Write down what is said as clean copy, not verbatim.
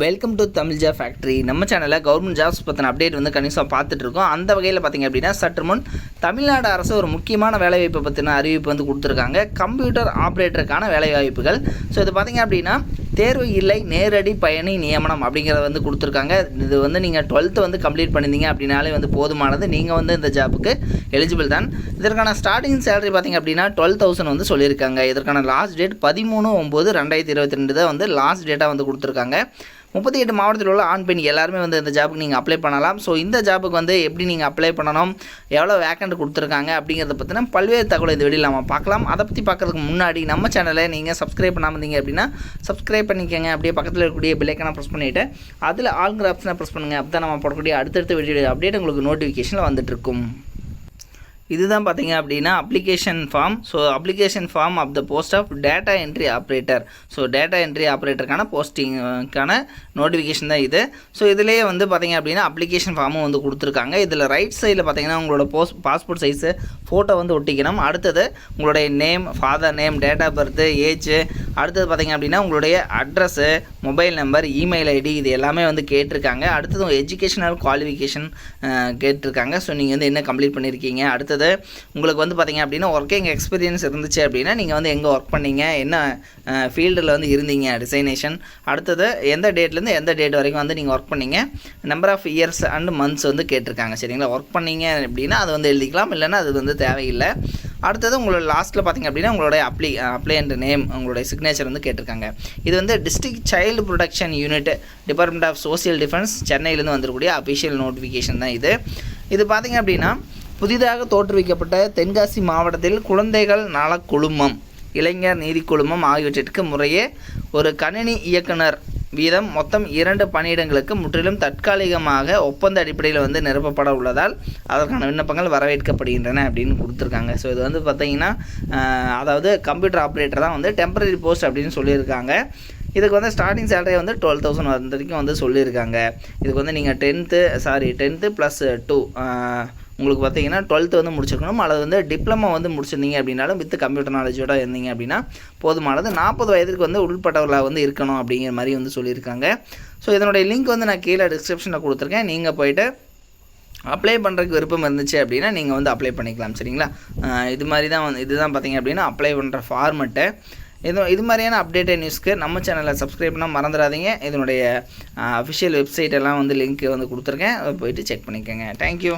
Welcome to Tamil job factory. நம்ம சேனலில் government jobs பற்றின அப்டேட் வந்து கணிசமாக பார்த்துட்ருக்கோம். அந்த வகையில் பார்த்திங்க அப்படின்னா சற்று முன் தமிழ்நாடு அரசு ஒரு முக்கியமான வேலைவாய்ப்பை பற்றின அறிவிப்பு வந்து கொடுத்துருக்காங்க. கம்ப்யூட்டர் ஆப்ரேட்டருக்கான வேலைவாய்ப்புகள். ஸோ இது பார்த்திங்க அப்படின்னா தேர்வு இல்லை, நேரடி பயணி நியமனம் அப்படிங்கிறத வந்து கொடுத்துருக்காங்க. இது வந்து நீங்கள் 12th வந்து கம்ப்ளீட் பண்ணியிருந்தீங்க அப்படின்னாலே வந்து போதுமானது. நீங்கள் வந்து இந்த ஜாப்புக்கு எலிஜிபிள் தான். இதற்கான ஸ்டார்டிங் சேலரி பார்த்திங்க அப்படின்னா 12,000 வந்து சொல்லியிருக்காங்க. இதற்கான லாஸ்ட் டேட் 13/9/2022 தான் வந்து லாஸ்ட் டேட்டாக வந்து கொடுத்துருக்காங்க. 38 மாவட்டத்தில் உள்ள ஆண் பெண் எல்லாருமே வந்து இந்த ஜாப்புக்கு நீங்கள் அப்ளை பண்ணலாம். ஸோ இந்த ஜாப்புக்கு வந்து எப்படி நீங்கள் அப்ளை பண்ணணும், எவ்வளோ வேக்கண்ட் கொடுத்துருக்காங்க அப்படிங்கிறத பற்றின பல்வேறு தகவல் இந்த வீடியோவில் நம்ம பார்க்கலாம். அதை பற்றி பார்க்குறதுக்கு முன்னாடி நம்ம சேனலை நீங்கள் சப்ஸ்கிரைப் பண்ணாமல் இருந்தீங்க அப்படின்னா சப்ஸ்கிரைப் பண்ணிக்கோங்க. அப்படியே பக்கத்தில் இருக்கக்கூடிய பெல் ஐக்கானை ப்ரெஸ் பண்ணிவிட்டு அதில் ஆளுங்கிற ஆப்ஷனை ப்ரெஸ் பண்ணுங்கள். அப்போ தான் நம்ம போடக்கூடிய அடுத்தடுத்த வீடியோ அப்டேட் உங்களுக்கு நோட்டிஃபிகேஷனில் வந்துட்டுருக்கும். இதுதான் பார்த்தீங்க அப்படின்னா application form. So application form of the post of data entry operator. So data entry ஆப்ரேட்டருக்கான போஸ்டிங்கான நோட்டிஃபிகேஷன் தான் இது. ஸோ இதிலேயே வந்து பார்த்திங்க அப்படின்னா அப்ளிகேஷன் ஃபார்மும் வந்து கொடுத்துருக்காங்க. இதில் ரைட் சைடில் பார்த்திங்கன்னா உங்களோட பாஸ்போர்ட் சைஸு ஃபோட்டோ வந்து ஒட்டிக்கணும். அடுத்தது உங்களுடைய name, father name, date of birth, age, அடுத்தது பார்த்திங்க அப்படின்னா உங்களுடைய address, mobile number, email ID இது எல்லாமே வந்து கேட்டிருக்காங்க. அடுத்தது எஜுகேஷனல் குவாலிஃபிகேஷன் கேட்டிருக்காங்க. ஸோ நீங்கள் வந்து என்ன கம்ப்ளீட் பண்ணியிருக்கீங்க, அடுத்தது உங்களுக்கு வந்து பார்த்திங்க அப்படின்னா ஒர்க்கிங் எக்ஸ்பீரியன்ஸ் இருந்துச்சு அப்படின்னா நீங்கள் வந்து எங்கே ஒர்க் பண்ணீங்க, என்ன ஃபீல்டில் வந்து இருந்தீங்க, டிசைனேஷன், அடுத்தது எந்த டேட்லேருந்து எந்த டேட் வரைக்கும் வந்து நீங்கள் ஒர்க் பண்ணீங்க, number of years and months வந்து கேட்டிருக்காங்க. சரிங்களா, ஒர்க் பண்ணீங்க அப்படின்னா அது வந்து எழுதிக்கலாம், இல்லைன்னா அது வந்து தேவையில்லை. அடுத்தது உங்களோட லாஸ்ட்டில் பார்த்திங்க அப்படின்னா உங்களுடைய அப்ளையண்ட் நேம், உங்களுடைய சிக்னேச்சர் வந்து கேட்டிருக்காங்க. இது வந்து district child protection unit, department of social defence, சென்னையிலேருந்து வந்துருக்கூடிய அஃபிஷியல் நோட்டிஃபிகேஷன் தான் இது. இது பார்த்திங்க அப்படின்னா புதிதாக தோற்றுவிக்கப்பட்ட தென்காசி மாவட்டத்தில் குழந்தைகள் நல குழுமம், இளைஞர் நீதி குழுமம் ஆகியவற்றிற்கு முறையே ஒரு கணினி இயக்குனர் வீதம் மொத்தம் 2 பணியிடங்களுக்கு முற்றிலும் தற்காலிகமாக ஒப்பந்த அடிப்படையில் வந்து நிரப்பப்பட உள்ளதால் அதற்கான விண்ணப்பங்கள் வரவேற்கப்படுகின்றன அப்படின்னு கொடுத்துருக்காங்க. ஸோ இது வந்து பார்த்திங்கன்னா அதாவது கம்ப்யூட்டர் ஆப்ரேட்டர் தான் வந்து டெம்பரரி போஸ்ட் அப்படின்னு சொல்லியிருக்காங்க. இதுக்கு வந்து ஸ்டார்டிங் சேலரி வந்து 12,000 வரைக்கும் வந்து சொல்லியிருக்காங்க. இதுக்கு வந்து நீங்கள் 10th +2 உங்களுக்கு பார்த்தீங்கன்னா 12th வந்து முடிச்சிருக்கணும், அல்லது வந்து டிப்ளமோ வந்து முடிச்சிருந்தீங்க அப்படின்னாலும் வித் கம்ப்யூட்டர் நாலேஜோட இருந்தீங்க அப்படின்னா போதுமானது. 40 வயதுக்கு வந்து உள்பட்டவர்களாக வந்து இருக்கணும் அப்படிங்கிற மாதிரி வந்து சொல்லியிருக்காங்க. ஸோ இதனுடைய லிங்க் வந்து நான் கீழே டிஸ்கிரிப்ஷனில் கொடுத்துருக்கேன். நீங்கள் போய்ட்டு அப்ளை பண்ணுறதுக்கு விருப்பம் இருந்துச்சு அப்படின்னா நீங்கள் வந்து அப்ளை பண்ணிக்கலாம். சரிங்களா, இது மாதிரி தான் வந்து இதுதான் பார்த்தீங்க அப்படின்னா அப்ளை பண்ணுற ஃபார்மெட்டு. இது மாதிரியான அப்டேட்டட் நியூஸ்க்கு நம்ம சேனலில் சப்ஸ்கிரைப் பண்ணால் மறந்துடாதீங்க. இதனுடைய அஃபிஷியல் வெப்சைட் எல்லாம் வந்து லிங்க் வந்து கொடுத்துருக்கேன், அதை போய்ட்டு செக் பண்ணிக்கோங்க. தேங்க்யூ.